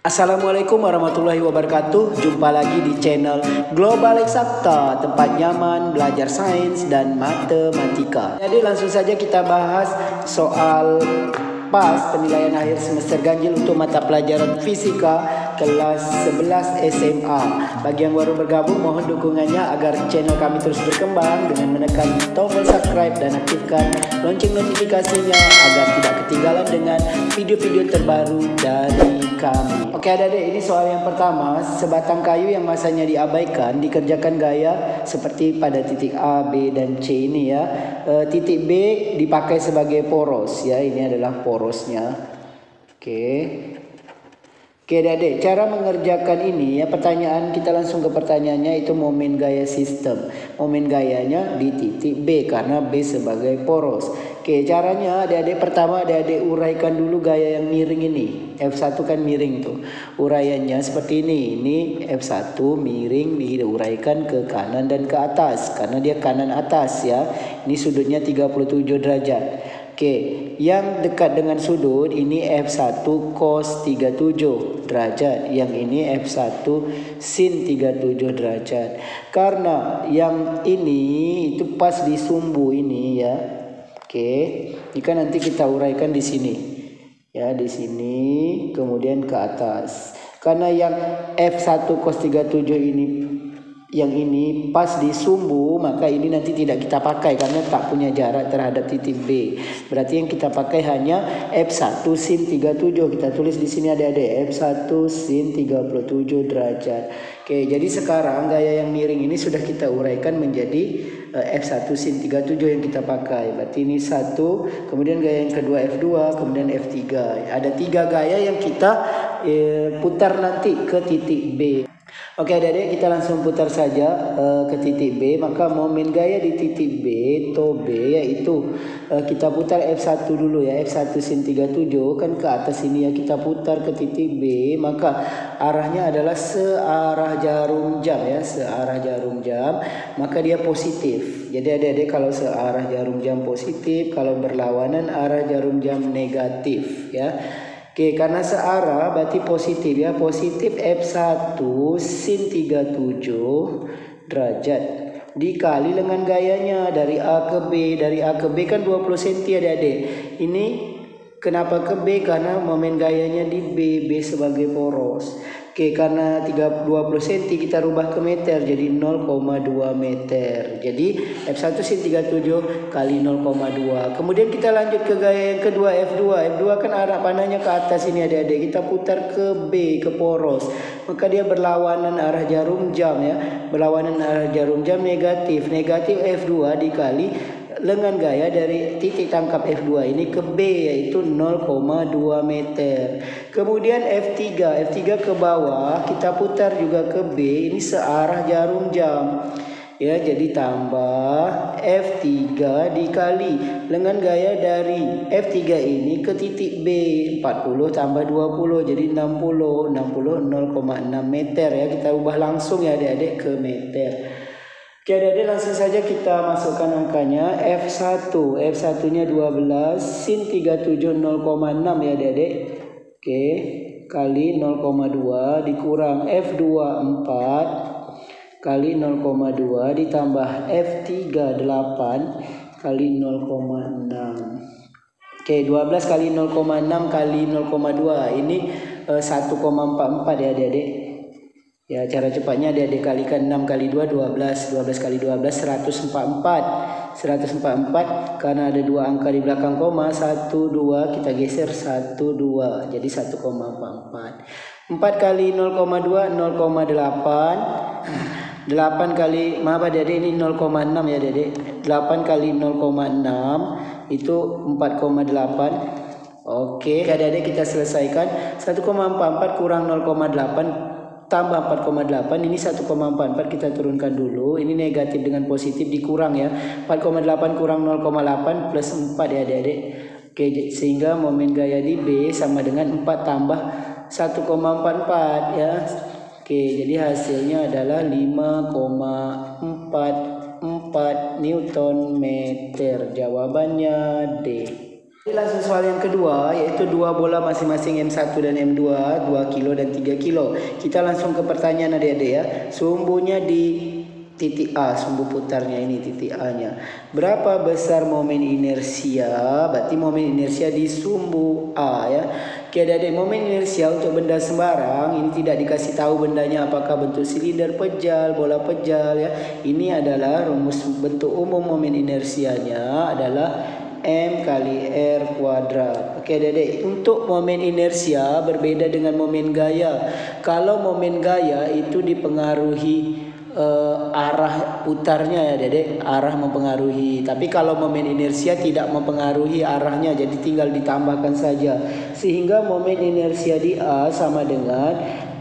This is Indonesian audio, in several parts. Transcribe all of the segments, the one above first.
Assalamualaikum warahmatullahi wabarakatuh. Jumpa lagi di channel Global Eksakta, tempat nyaman belajar sains dan matematika. Jadi langsung saja kita bahas soal PAS penilaian akhir semester ganjil untuk mata pelajaran fisika kelas 11 SMA. Bagi yang baru bergabung, mohon dukungannya agar channel kami terus berkembang dengan menekan tombol subscribe dan aktifkan lonceng notifikasinya agar tidak ketinggalan dengan video-video terbaru dari kami. Oke adik-adik, ini soal yang pertama. Sebatang kayu yang masanya diabaikan dikerjakan gaya seperti pada titik A, B, dan C ini ya. Titik B dipakai sebagai poros ya. Ini adalah porosnya. Oke adik-adik, cara mengerjakan ini ya, pertanyaan kita langsung ke pertanyaannya, itu momen gaya sistem. Momen gayanya di titik B karena B sebagai poros. Oke, caranya adik-adik, pertama adik-adik uraikan dulu gaya yang miring ini. F1 kan miring tuh. Uraiannya seperti ini. Ini F1 miring diuraikan ke kanan dan ke atas karena dia kanan atas ya. Ini sudutnya 37 derajat. Oke, yang dekat dengan sudut ini F1 cos 37 derajat, yang ini F1 sin 37 derajat. Karena yang ini itu pas di sumbu ini ya. Oke, ini kan nanti kita uraikan di sini. Ya, di sini kemudian ke atas. Karena yang F1 cos 37 ini, yang ini pas di sumbu, maka ini nanti tidak kita pakai karena tak punya jarak terhadap titik B. Berarti yang kita pakai hanya F1 sin 37. Kita tulis di sini adik-adik, F1 sin 37 derajat. Oke, jadi sekarang gaya yang miring ini sudah kita uraikan menjadi F1 sin 37 yang kita pakai. Berarti ini 1, kemudian gaya yang kedua F2, kemudian F3. Ada 3 gaya yang kita putar nanti ke titik B. Oke adik-adik, kita langsung putar saja ke titik B. Maka momen gaya di titik B, to B, yaitu kita putar F1 dulu ya. F1 sin 37 kan ke atas ini ya, kita putar ke titik B. Maka arahnya adalah searah jarum jam ya, searah jarum jam. Maka dia positif. Jadi adik-adik, kalau searah jarum jam positif, kalau berlawanan arah jarum jam negatif ya. Oke, karena searah berarti positif ya. Positif F1 sin 37 derajat dikali dengan gayanya dari A ke B. Dari A ke B kan 20 cm adik-adik. Ini kenapa ke B? Karena momen gayanya di B. B sebagai poros. Oke, karena 20 cm kita rubah ke meter jadi 0,2 meter. Jadi F1 sin 37 kali 0,2. Kemudian kita lanjut ke gaya yang kedua F2. F2 kan arah panahnya ke atas ini adik-adik. Kita putar ke B, ke poros. Maka dia berlawanan arah jarum jam ya. Berlawanan arah jarum jam negatif. Negatif F2 dikali dengan gaya dari titik tangkap F2 ini ke B, yaitu 0,2 meter. Kemudian F3 ke bawah kita putar juga ke B, ini searah jarum jam ya. Jadi tambah F3 dikali dengan gaya dari F3 ini ke titik B, 40 tambah 20 jadi 60 0,6 meter ya. Kita ubah langsung ya adik-adik ke meter. Oke adik-adik, langsung saja kita masukkan angkanya. F1 nya 12 sin 37 0,6 ya adik-adik. Oke, kali 0,2 dikurang F2 4 kali 0,2 ditambah F3 8 kali 0,6. Oke, 12 kali 0,6 kali 0,2 ini 1,44 ya adik-adik. Ya, cara cepatnya dia dikalikan 6 kali 2 12, 12 kali 12 144. 144 karena ada 2 angka di belakang koma, 1 2 kita geser 1 2 jadi 1,44. 4 kali 0,2 0,8. 8 kali maaf adik-adik, ini 0,6 ya adik-adik. 8 kali 0,6 itu 4,8. Oke adik-adik, kita selesaikan. 1,44 kurang 0,8 tambah 4,8, ini 1,44 kita turunkan dulu. Ini negatif dengan positif dikurang ya. 4,8 kurang 0,8 plus 4 ya adik-adik. Oke, sehingga momen gaya di B sama dengan 4 tambah 1,44 ya. Oke, jadi hasilnya adalah 5,44 Newton meter. Jawabannya D. Jadi langsung soal yang kedua, yaitu dua bola masing-masing M1 dan M2, 2 kilo dan 3 kilo. Kita langsung ke pertanyaan adik-adik ya. Sumbunya di titik A, sumbu putarnya ini titik A-nya. Berapa besar momen inersia? Berarti momen inersia di sumbu A ya. Oke adik-adik, momen inersia untuk benda sembarang ini tidak dikasih tahu bendanya apakah bentuk silinder, pejal, bola pejal ya. Ini adalah rumus bentuk umum momen inersianya adalah M kali R kuadrat. Oke adik-adik, untuk momen inersia berbeda dengan momen gaya. Kalau momen gaya itu dipengaruhi arah putarnya ya adik-adik, arah mempengaruhi. Tapi kalau momen inersia tidak mempengaruhi arahnya, jadi tinggal ditambahkan saja. Sehingga momen inersia di A sama dengan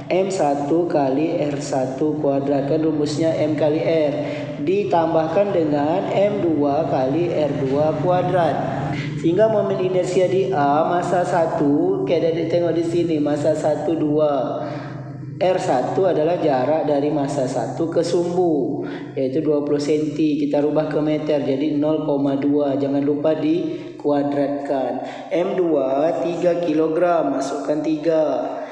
M1 kali R1 kuadrat, kan rumusnya M kali R, ditambahkan dengan M2 kali R2 kuadrat. Sehingga momen inersia di A massa 1, kayak ada tengok di sini, massa 1 2. R1 adalah jarak dari massa 1 ke sumbu, yaitu 20 cm. Kita rubah ke meter jadi 0,2. Jangan lupa dikuadratkan. M2 3 kg, masukkan 3.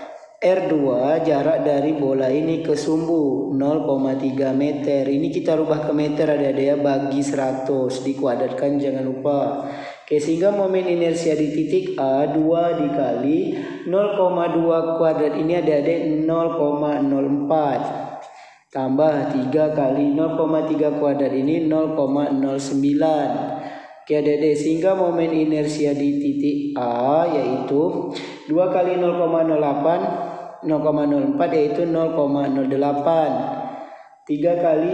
R2 jarak dari bola ini ke sumbu 0,3 meter. Ini kita rubah ke meter adik-adik ya, bagi 100, dikuadratkan jangan lupa. Oke, sehingga momen inersia di titik A 2 dikali 0,2 kuadrat ini adik-adik 0,04. Tambah 3 kali 0,3 kuadrat ini 0,09. Oke adik-adik, sehingga momen inersia di titik A yaitu 2 kali 0,04 yaitu 0,08. 3 kali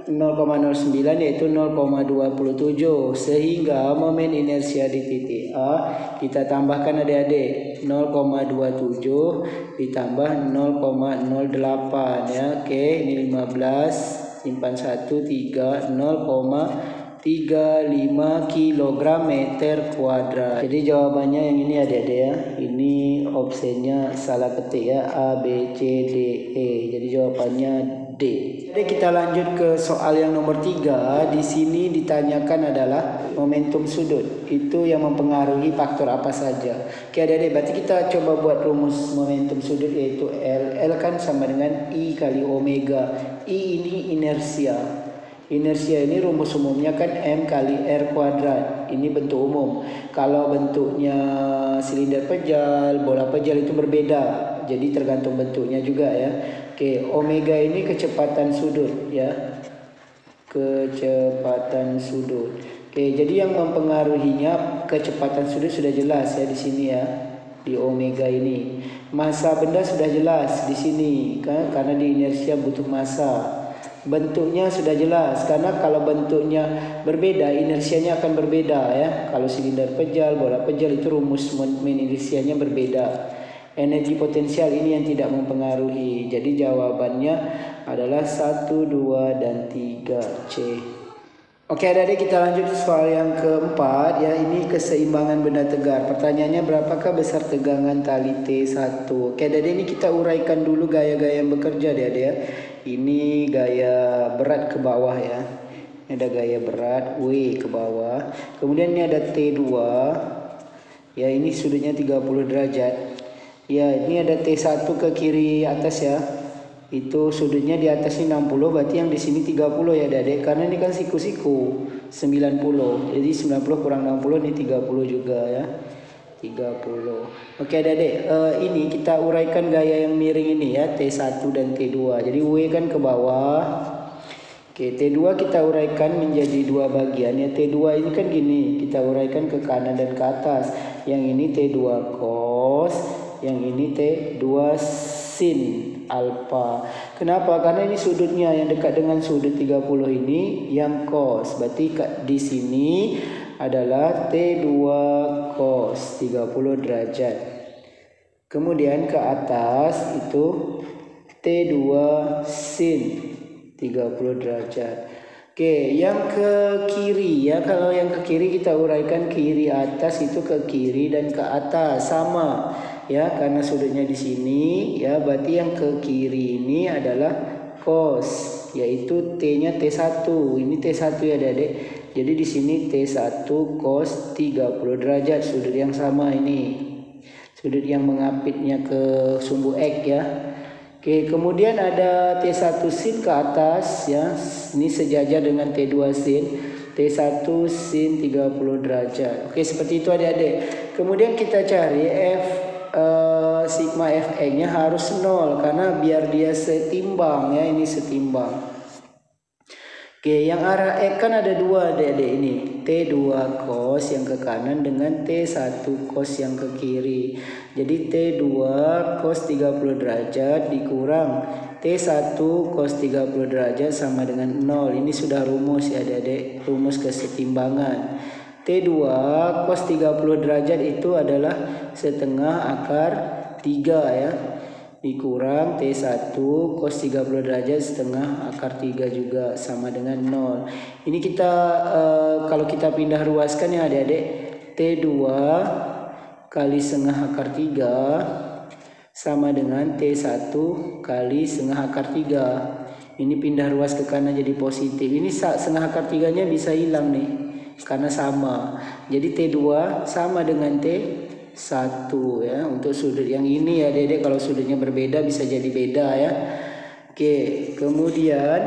0,09 yaitu 0,27. Sehingga momen inersia di titik A kita tambahkan adik-adik 0,27 ditambah 0,08 ya. Oke, ini 15, simpan 1, 3, 0,35 kg meter kuadrat. Jadi jawabannya yang ini adik-adik ya. Ini opsinya salah ketik ya, A, B, C, D, E. Jadi jawabannya D. Jadi kita lanjut ke soal yang nomor 3. Di sini ditanyakan adalah momentum sudut. Itu yang mempengaruhi faktor apa saja. Oke adik-adik, berarti kita coba buat rumus momentum sudut yaitu L. L kan sama dengan I kali omega. I ini inersia. Inersia ini rumus umumnya kan M kali R kuadrat. Ini bentuk umum. Kalau bentuknya silinder pejal, bola pejal itu berbeda. Jadi tergantung bentuknya juga ya. Oke, omega ini kecepatan sudut ya. Kecepatan sudut. Oke, jadi yang mempengaruhinya kecepatan sudut sudah jelas ya di sini ya. Di omega ini. Massa benda sudah jelas di sini kan, karena di inersia butuh massa. Bentuknya sudah jelas karena kalau bentuknya berbeda inersianya akan berbeda ya. Kalau silinder pejal, bola pejal itu rumus momen inersianya berbeda. Energi potensial ini yang tidak mempengaruhi. Jadi jawabannya adalah 1, 2, dan 3 C. Oke adik-adik, kita lanjut soal yang keempat ya. Ini keseimbangan benda tegar. Pertanyaannya berapakah besar tegangan tali T1? Oke adik-adik, ini kita uraikan dulu gaya-gaya yang bekerja adik-adik ya. Ini gaya berat ke bawah ya. Ini ada gaya berat W ke bawah. Kemudian ini ada T2. Ya, ini sudutnya 30 derajat. Ya, ini ada T1 ke kiri atas ya. Itu sudutnya di atas ini 60, berarti yang di sini 30 ya adik-adik. Karena ini kan siku-siku 90. Jadi 90 kurang 60 ini 30 juga ya. 30. Oke adik-adik, ini kita uraikan gaya yang miring ini ya, T1 dan T2. Jadi W kan ke bawah. Oke, T2 kita uraikan menjadi dua bagian ya. T2 ini kan gini, kita uraikan ke kanan dan ke atas. Yang ini T2 cos, yang ini T2 sin alfa. Kenapa? Karena ini sudutnya yang dekat dengan sudut 30 ini yang cos. Berarti di sini adalah T2 cos 30 derajat. Kemudian ke atas itu T2 sin 30 derajat. Oke, yang ke kiri ya. Kalau yang ke kiri kita uraikan kiri atas itu ke kiri dan ke atas sama ya, karena sudutnya di sini ya. Berarti yang ke kiri ini adalah cos, yaitu T-nya T1. Ini T1 ya adik-adik. Jadi di sini T1 cos 30 derajat, sudut yang sama ini. Sudut yang mengapitnya ke sumbu X ya. Oke, kemudian ada T1 sin ke atas ya. Ini sejajar dengan T2 sin. T1 sin 30 derajat. Oke, seperti itu adik-adik. Kemudian kita cari sigma fx-nya harus 0 karena biar dia setimbang ya, ini setimbang. Oke, yang arah X kan ada dua adik-adik ini. T2 cos yang ke kanan dengan T1 cos yang ke kiri. Jadi T2 cos 30 derajat dikurang T1 cos 30 derajat sama dengan 0. Ini sudah rumus ya adik-adik, rumus kesetimbangan. T2 cos 30 derajat itu adalah setengah akar 3 ya. Dikurang T1 cos 30 derajat setengah akar 3 juga sama dengan 0. Ini kita kalau kita pindah ruaskan ya adik-adik, T2 kali setengah akar 3 sama dengan T1 kali setengah akar 3. Ini pindah ruas ke kanan jadi positif. Ini setengah akar 3 nya bisa hilang nih karena sama. Jadi T2 sama dengan T1 ya. Untuk sudut yang ini ya Dedek, kalau sudutnya berbeda bisa jadi beda ya. Oke, kemudian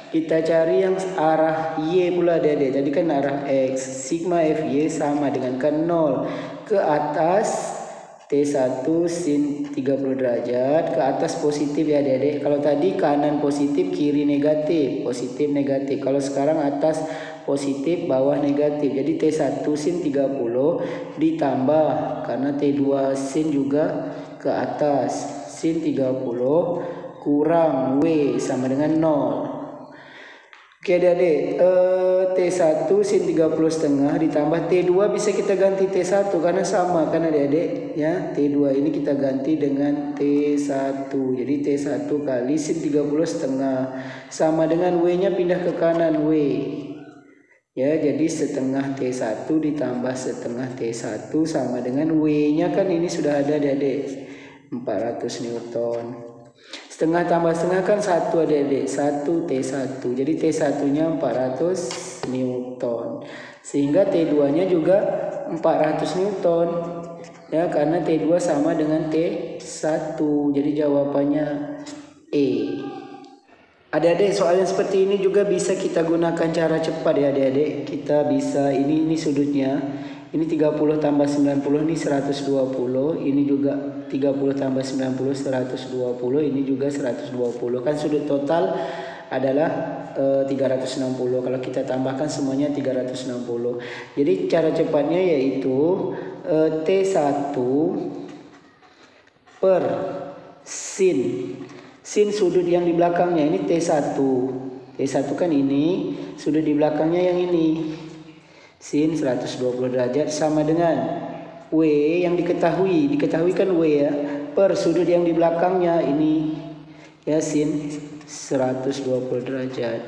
kita cari yang arah Y pula Dedek. Tadi kan arah X, sigma FY sama dengan kan 0 ke atas T1 sin 30 derajat, ke atas positif ya Dedek. Kalau tadi kanan positif, kiri negatif, positif negatif. Kalau sekarang atas positif, bawah negatif. Jadi T1 sin 30 ditambah karena T2 sin juga ke atas, sin 30 kurang W sama dengan 0. Oke adik-adik, T1 sin 30 setengah ditambah T2 bisa kita ganti T1 karena sama kan adik-adik ya. T2 ini kita ganti dengan T1. Jadi T1 kali sin 30 setengah sama dengan W nya pindah ke kanan W. Ya, jadi setengah T1 ditambah setengah T1 sama dengan W-nya kan ini sudah ada adik-adik 400 Newton. Setengah tambah setengah kan 1 adik-adik, 1 T1. Jadi T1-nya 400 Newton. Sehingga T2-nya juga 400 Newton. Ya, karena T2 sama dengan T1. Jadi jawabannya E. Adik-adik, soal yang seperti ini juga bisa kita gunakan cara cepat ya adik-adik. Kita bisa, ini sudutnya. Ini 30 tambah 90, ini 120. Ini juga 30 tambah 90, 120. Ini juga 120. Kan sudut total adalah 360. Kalau kita tambahkan semuanya 360. Jadi cara cepatnya yaitu T1 per sin sudut yang di belakangnya ini T1. T1 kan ini, sudut di belakangnya yang ini. Sin 120 derajat sama dengan W yang diketahui kan W ya, per sudut yang di belakangnya ini ya, sin 120 derajat.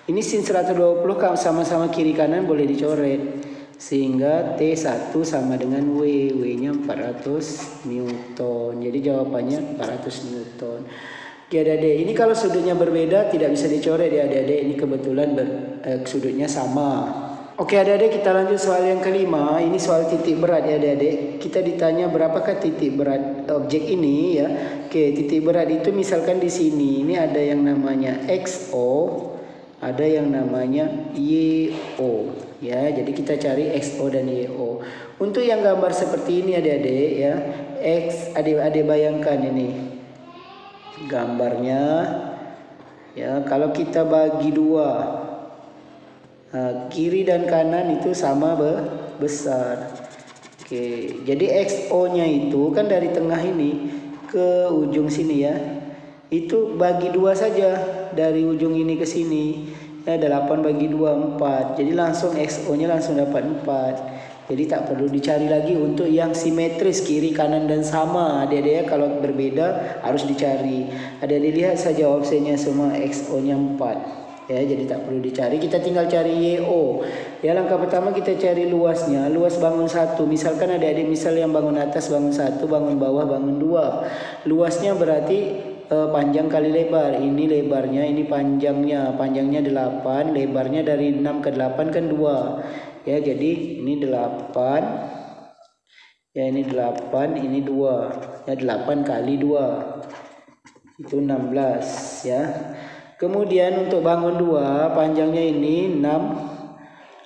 Ini sin 120 sama-sama kiri kanan boleh dicoret. Sehingga T1 sama dengan W, W-nya 400 Newton. Jadi jawabannya 400 Newton. Oke adik-adik, ini kalau sudutnya berbeda tidak bisa dicoret ya adik-adik. Ini kebetulan sudutnya sama. Oke adik-adik, kita lanjut soal yang kelima. Ini soal titik berat ya adik-adik. Kita ditanya berapakah titik berat objek ini ya. Oke, titik berat itu misalkan di sini ini ada yang namanya XO, ada yang namanya YO ya. Jadi kita cari XO dan YO. Untuk yang gambar seperti ini adik-adik ya. Adik-adik bayangkan ini gambarnya ya, kalau kita bagi dua, kiri dan kanan itu sama besar. Oke, jadi XO-nya itu kan dari tengah ini ke ujung sini ya. Itu bagi dua saja, dari ujung ini ke sini. Ya, 8 bagi 2, 4. Jadi langsung XO-nya langsung dapat 4. Jadi tak perlu dicari lagi untuk yang simetris kiri kanan dan sama. Adik-adik kalau berbeda harus dicari. Adik-adik lihat saja opsinya semua XO-nya 4. Ya, jadi tak perlu dicari, kita tinggal cari YO. Ya, langkah pertama kita cari luasnya, luas bangun 1. Misalkan adik-adik misal yang bangun atas bangun 1, bangun bawah bangun 2. Luasnya berarti panjang kali lebar. Ini lebarnya, ini panjangnya. Panjangnya 8, lebarnya dari 6 ke 8 kan 2. Ya, jadi ini 8. Ya, ini 8, ini 2. Ya, 8 kali 2. Itu 16 ya. Kemudian untuk bangun 2, panjangnya ini 6.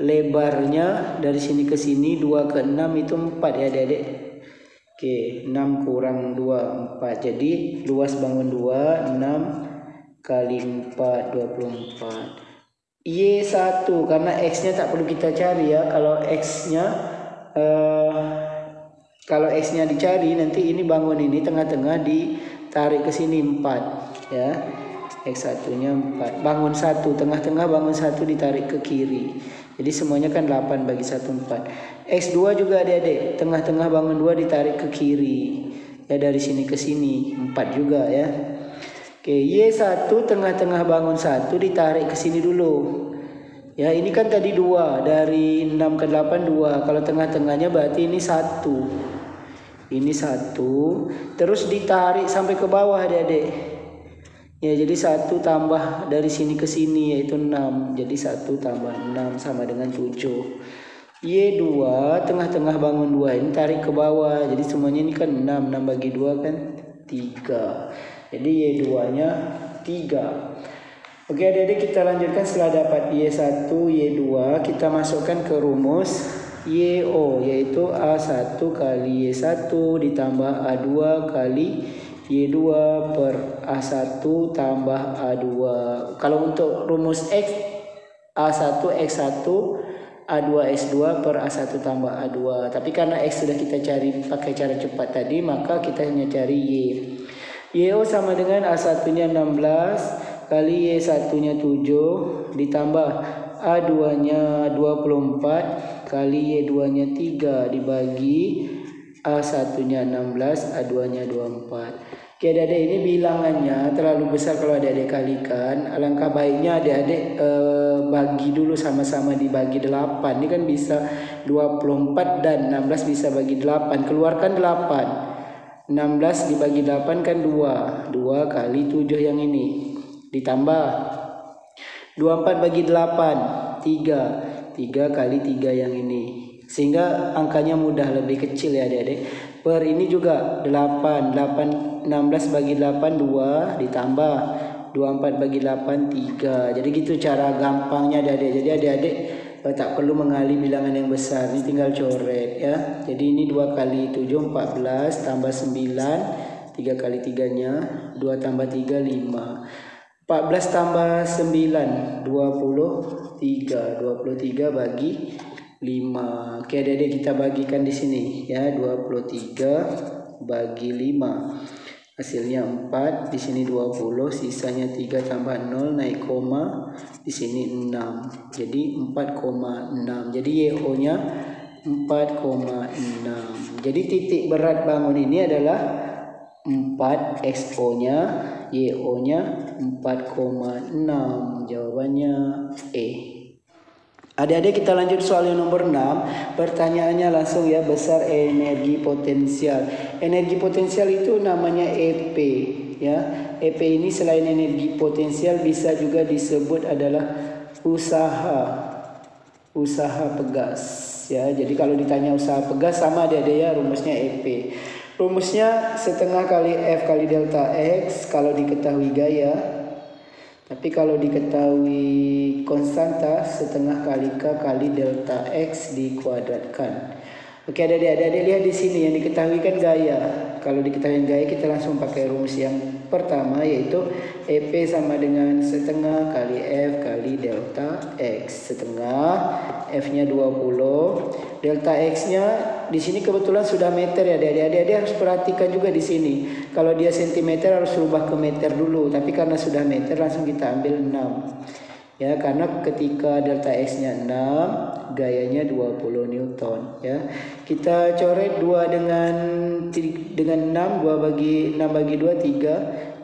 Lebarnya dari sini ke sini 2 ke 6 itu 4 ya adik-adik. Oke, 6 kurang 2, 4. Jadi luas bangun 2, 6 kali 4, 24. Y1 karena X-nya tak perlu kita cari ya. Kalau X-nya dicari, nanti ini bangun ini tengah-tengah ditarik ke sini 4 ya. X1-nya 4. Bangun 1, tengah-tengah bangun 1 ditarik ke kiri. Jadi semuanya kan 8 bagi 1, 4. X2 juga adik-adik, tengah-tengah bangun 2 ditarik ke kiri. Ya, dari sini ke sini 4 juga ya. Oke, Y1 tengah-tengah bangun 1 ditarik ke sini dulu. Ya, ini kan tadi 2, dari 6 ke 8 2. Kalau tengah-tengahnya berarti ini 1. Ini 1, terus ditarik sampai ke bawah adik-adik. Ya, jadi 1 tambah dari sini ke sini yaitu 6. Jadi 1 tambah 6 sama dengan 7. Y2 tengah-tengah bangun 2 ini tarik ke bawah. Jadi semuanya ini kan 6. 6 bagi 2 kan 3. Jadi Y2-nya 3. Oke adik-adik, kita lanjutkan. Setelah dapat Y1, Y2, kita masukkan ke rumus YO, yaitu A1 kali Y1 ditambah A2 kali Y2 per A1 tambah A2. Kalau untuk rumus X, A1 X1, A2 X2 per A1 tambah A2. Tapi karena X sudah kita cari pakai cara cepat tadi, maka kita hanya cari Y. YO sama dengan A1-nya 16 kali Y1-nya 7 ditambah A2-nya 24 kali Y2-nya 3 dibagi A1-nya 16, A2-nya 24. Oke adik-adik, ini bilangannya terlalu besar kalau adik-adik kalikan. Alangkah baiknya adik-adik bagi dulu, sama-sama dibagi 8. Ini kan bisa 24 dan 16 bisa bagi 8. Keluarkan 8. 16 dibagi 8 kan 2. 2 kali 7 yang ini. Ditambah 24 bagi 8, 3. 3 kali 3 yang ini. Sehingga angkanya mudah, lebih kecil ya adik-adik. Per ini juga 8. 16 bagi 8 2 ditambah 24 bagi 8 3. Jadi gitu cara gampangnya adik-adik. Jadi adik-adik tak perlu mengali bilangan yang besar. Ini tinggal coret ya. Jadi ini 2 kali 7 14 tambah 9, 3 kali 3-nya 2 tambah 3 5. 14 tambah 9 23. 23 bagi 5. Oke adik-adik, kita bagikan di sini ya. 23 bagi 5. Hasilnya 4, di sini 20, sisanya 3 tambah 0 naik koma, di sini 6. Jadi 4,6. Jadi YO-nya 4,6. Jadi titik berat bangun ini adalah 4, XO-nya, YO-nya 4,6. Jawabannya E. Adik-adik, kita lanjut soal yang nomor 6. Pertanyaannya langsung ya, besar energi potensial. Energi potensial itu namanya EP ya. EP ini selain energi potensial bisa juga disebut adalah usaha pegas ya. Jadi kalau ditanya usaha pegas sama adik-adik ya, rumusnya EP. Rumusnya setengah kali F kali delta X kalau diketahui gaya. Tapi kalau diketahui konstanta, setengah kali K kali delta X dikuadratkan. Oke adik-adik lihat di sini yang diketahui kan gaya. Kalau diketahui gaya kita langsung pakai rumus yang pertama, yaitu EP sama dengan setengah kali F kali delta X. Setengah, F-nya 20, delta X-nya di sini kebetulan sudah meter ya adik-adik. Harus perhatikan juga di sini. Kalau dia sentimeter harus rubah ke meter dulu, tapi karena sudah meter langsung kita ambil 6. Ya, karena ketika delta X-nya 6, gayanya 20 Newton ya. Kita coret 2 dengan 6, 2 bagi 6 bagi 2 3.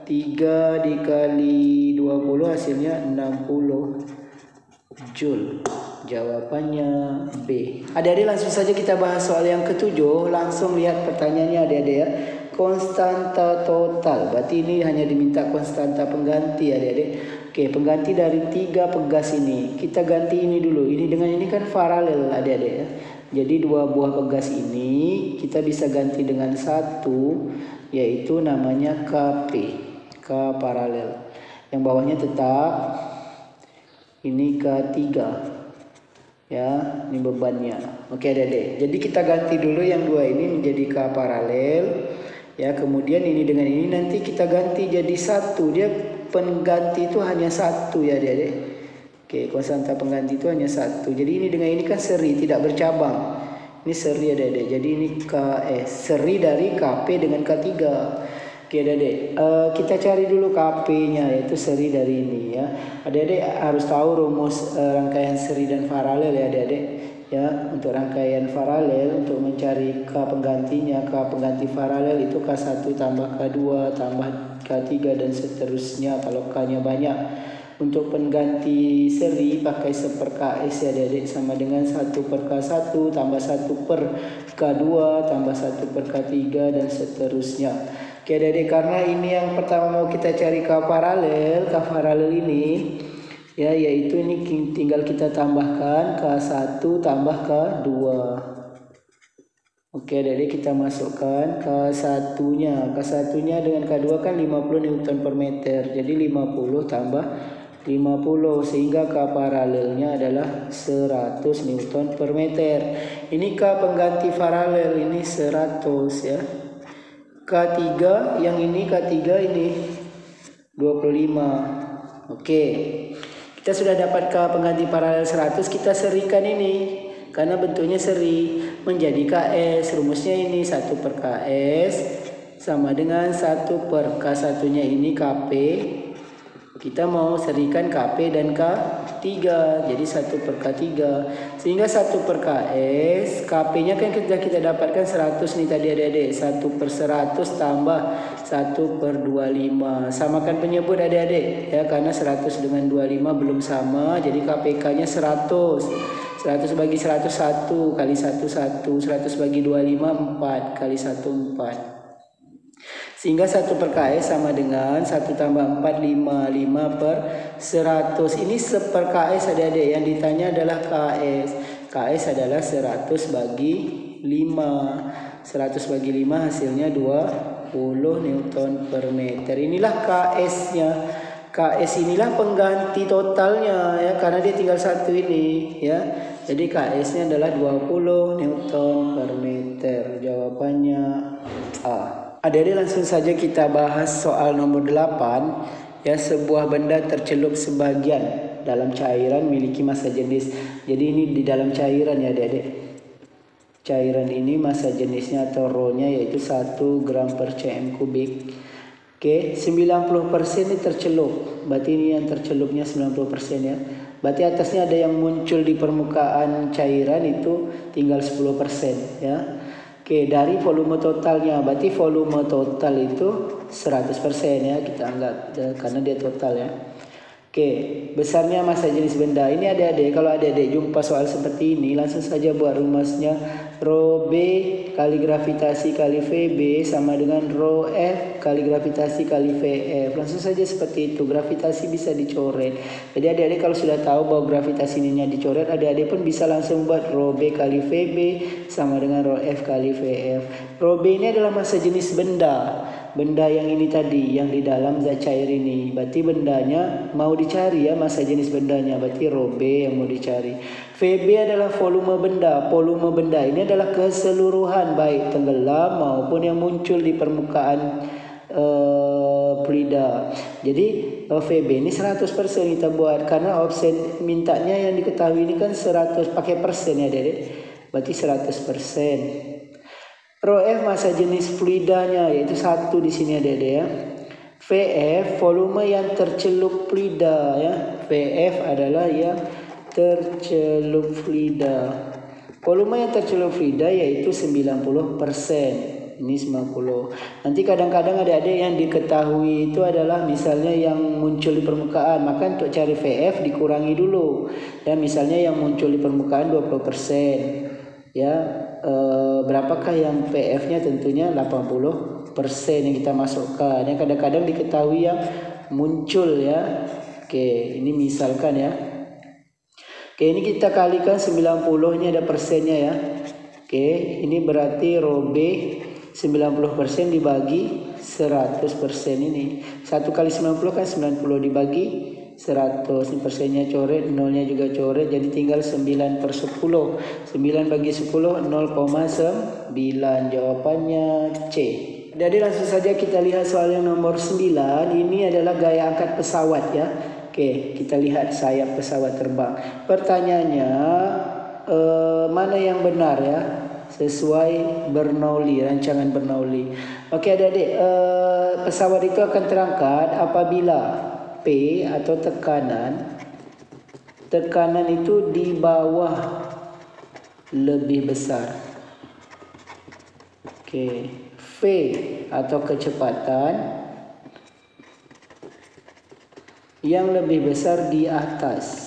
3 dikali 20 hasilnya 60 Joule. Jawabannya B. Adik-adik langsung saja kita bahas soal yang ketujuh. Langsung lihat pertanyaannya adik-adik ya. konstanta total. Berarti ini hanya diminta konstanta pengganti adik-adik. Oke, pengganti dari 3 pegas ini. Kita ganti ini dulu. Ini dengan ini kan paralel adik-adik ya. Jadi 2 buah pegas ini kita bisa ganti dengan 1, yaitu namanya KP. K paralel. Yang bawahnya tetap ini K3. Ya, ini bebannya. Oke adik-adik. Jadi kita ganti dulu yang 2 ini menjadi K paralel. Ya, kemudian ini dengan ini nanti kita ganti jadi 1. Dia pengganti itu hanya 1 ya adik-adik. Oke, konstanta pengganti itu hanya 1. Jadi ini dengan ini kan seri, tidak bercabang. Ini seri adik-adik. Jadi ini seri dari KP dengan K3. Oke adik-adik, kita cari dulu KP-nya, yaitu seri dari ini ya. Adik-adik harus tahu rumus rangkaian seri dan paralel ya adik-adik. Ya, untuk rangkaian paralel untuk mencari K penggantinya, K pengganti paralel itu K1 tambah K2 tambah K3 dan seterusnya kalau K-nya banyak. Untuk pengganti seri pakai 1/Ks ya adik-adik, sama dengan 1/K1 tambah 1/K2 tambah 1/K3 dan seterusnya. Oke adik-adik, karena ini yang pertama mau kita cari K paralel ini ya, yaitu ini tinggal kita tambahkan K1 tambah K2. Oke adik-adik, kita masukkan K1-nya. K1-nya dengan K2 kan 50 Newton per meter. Jadi 50 tambah 50 sehingga K paralelnya adalah 100 Newton per meter. Ini K pengganti paralel ini 100 ya. K3 yang ini K3 ini 25. Oke. Kita sudah dapat K pengganti paralel 100, kita serikan ini. Karena bentuknya seri menjadi KS. Rumusnya ini 1/KS sama dengan 1/K1-nya ini KP. Kita mau serikan KP dan K3. Jadi 1/K3. Sehingga 1/KS, KP-nya kan kita dapatkan 100 nih tadi adik-adik. 1/100 tambah 1/25. Samakan penyebut adik-adik ya, karena 100 dengan 25 belum sama. Jadi KPK-nya 100. 100 bagi 100 1 kali 1 1. 100 bagi 25 4 kali 1 4. Sehingga 1/KS sama dengan 1 tambah 4 5. 5/100. Ini 1/KS adik-adik. Yang ditanya adalah KS. KS adalah 100 bagi 5. 100 bagi 5 hasilnya 20 Newton per meter. Inilah KS-nya. KS inilah pengganti totalnya ya, karena dia tinggal 1 ini ya. Jadi KS-nya adalah 20 Newton per meter. Jawabannya A. Adik-adik, langsung saja kita bahas soal nomor 8 ya. Sebuah benda tercelup sebagian dalam cairan memiliki massa jenis. Jadi ini di dalam cairan ya adik-adik. Cairan ini massa jenisnya atau ρ-nya yaitu 1 gram per cm kubik. Oke, 90% ini tercelup. Berarti ini yang tercelupnya 90% ya. Berarti atasnya ada yang muncul di permukaan cairan itu tinggal 10% ya. Oke, dari volume totalnya, berarti volume total itu 100% ya, kita anggap karena dia total ya. Oke, besarnya massa jenis benda. Ini adik-adik, kalau adik-adik jumpa soal seperti ini, langsung saja buat rumusnya. Rho B kali gravitasi kali VB sama dengan Rho F kali gravitasi kali VF. Langsung saja seperti itu. Gravitasi bisa dicoret. Jadi adik-adik kalau sudah tahu bahwa gravitasi ininya dicoret, adik-adik pun bisa langsung buat Rho B kali VB sama dengan Rho F kali VF. Rho B ini adalah massa jenis benda. Benda yang ini tadi, yang di dalam zat cair ini. Berarti bendanya mau dicari ya, massa jenis bendanya. Berarti Rho B yang mau dicari. VB adalah volume benda. Volume benda ini adalah keseluruhan, baik tenggelam maupun yang muncul di permukaan fluida. Jadi VB ini 100% kita buat. Karena opsi mintanya yang diketahui ini kan 100, pakai persen ya adik-adik. Berarti 100%. Rho F massa jenis fluidanya yaitu 1 di sini adik-adik ya. VF volume yang tercelup fluida ya. VF adalah yang tercelup fluida. Volume yang tercelup fluida yaitu 90%. Ini 90. Nanti kadang-kadang adik-adik yang diketahui itu adalah misalnya yang muncul di permukaan. Maka untuk cari VF dikurangi dulu. Dan misalnya yang muncul di permukaan 20%. Ya, berapakah yang PF-nya? Tentunya 80%. persen yang kita masukkan. Yang kadang-kadang diketahui yang muncul ya. Oke, ini misalkan ya. Oke, ini kita kalikan 90, ini ada persennya ya. Oke, ini berarti rho B 90% dibagi 100% ini. 1 kali 90 kan 90 dibagi 100. Ini persennya coret, nolnya juga coret, jadi tinggal 9/10. 9 bagi 10 0,9. Jawabannya C. Jadi langsung saja kita lihat soal yang nomor 9. Ini adalah gaya angkat pesawat ya. Oke, kita lihat sayap pesawat terbang. Pertanyaannya mana yang benar ya? Sesuai Bernoulli, rancangan Bernoulli. Oke adik-adik, pesawat itu akan terangkat apabila P atau tekanan itu di bawah lebih besar. Oke, V atau kecepatan yang lebih besar di atas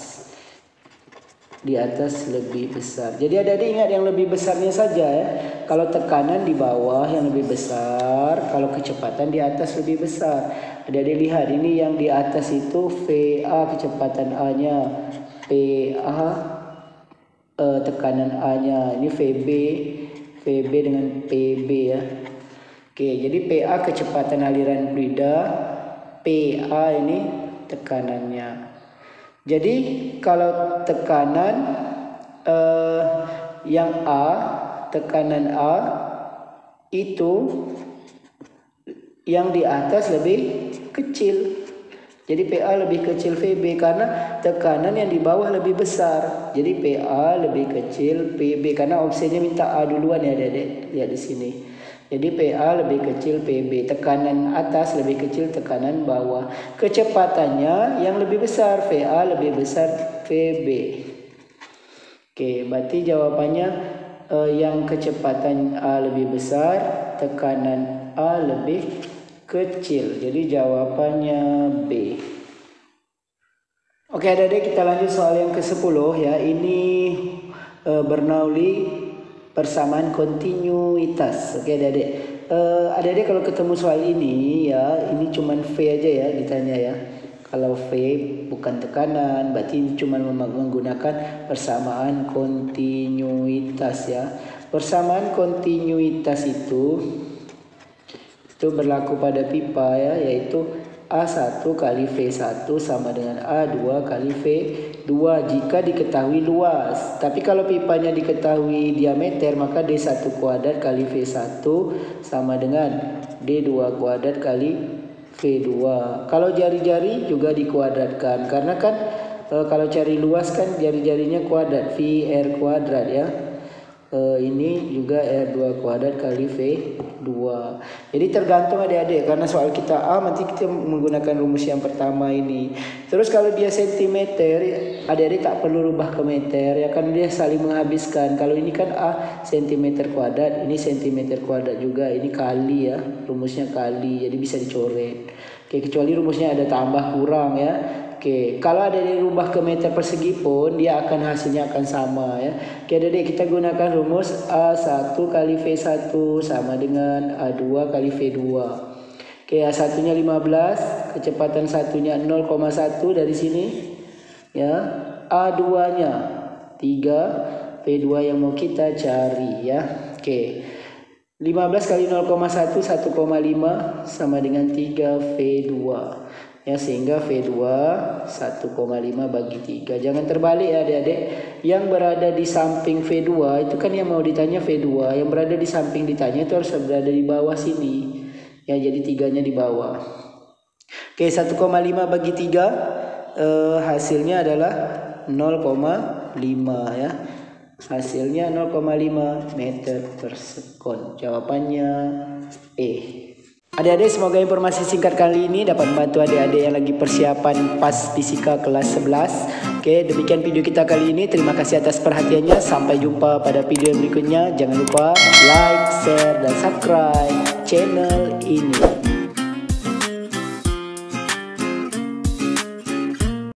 lebih besar. Jadi adik-adik ingat yang lebih besarnya saja ya. Kalau tekanan di bawah yang lebih besar, kalau kecepatan di atas lebih besar. Adik-adik lihat ini yang di atas itu VA kecepatan A-nya, PA tekanan A-nya, ini VB dengan PB ya. Oke, jadi PA kecepatan aliran fluida, PA ini tekanannya. Jadi kalau tekanan yang A, tekanan A itu yang di atas lebih kecil. Jadi PA lebih kecil VB karena tekanan yang di bawah lebih besar. Jadi PA lebih kecil PB karena opsinya minta A duluan ya adik-adik. Lihat di sini. Jadi PA lebih kecil PB, tekanan atas lebih kecil tekanan bawah. Kecepatannya yang lebih besar, VA lebih besar VB. Oke, berarti jawabannya yang kecepatan A lebih besar, tekanan A lebih kecil. Jadi jawabannya B. Oke adik-adik, kita lanjut soal yang ke-10 ya. Ini Bernoulli persamaan kontinuitas. Oke adik-adik, adik-adik kalau ketemu soal ini ya, ini cuman V aja ya ditanya ya. Kalau V bukan tekanan, berarti cuma menggunakan persamaan kontinuitas ya. Persamaan kontinuitas itu berlaku pada pipa ya, yaitu A1 kali V1 sama dengan A2 kali V2 jika diketahui luas. Tapi kalau pipanya diketahui diameter, maka D1 kuadrat kali V1 sama dengan D2 kuadrat kali V2. Kalau jari-jari juga dikuadratkan, karena kan kalau cari luas kan jari-jarinya kuadrat, VR kuadrat ya. Ini juga R2 kuadrat kali V2. Jadi tergantung adik-adik, karena soal kita A nanti kita menggunakan rumus yang pertama ini. Terus kalau dia sentimeter, adik-adik tak perlu rubah ke meter ya, kan dia saling menghabiskan. Kalau ini kan A sentimeter kuadrat, ini sentimeter kuadrat juga, ini kali ya, rumusnya kali, jadi bisa dicoret. Oke, kecuali rumusnya ada tambah kurang ya. Oke, kalau ada dirubah ke meter persegi pun dia akan hasilnya akan sama ya. Oke, adik-adik kita gunakan rumus A1 kali V1 sama dengan A2 kali V2. Oke, A1-nya 15, kecepatan satunya 0,1 dari sini ya. A2-nya 3, V2 yang mau kita cari ya. Oke. 15 kali 0,1 1,5 sama dengan 3 V2. Ya, sehingga V2 1,5 bagi 3. Jangan terbalik ya adik-adik. Yang berada di samping V2 itu kan yang mau ditanya V2. Yang berada di samping ditanya itu harus berada di bawah sini. Ya, jadi 3-nya di bawah. Oke, 1,5 bagi 3 hasilnya adalah 0,5 ya. Hasilnya 0,5 meter per sekon. Jawabannya E. Adik-adik, semoga informasi singkat kali ini dapat membantu adik-adik yang lagi persiapan PAS Fisika kelas 11. Oke, demikian video kita kali ini. Terima kasih atas perhatiannya. Sampai jumpa pada video berikutnya. Jangan lupa like, share, dan subscribe channel ini.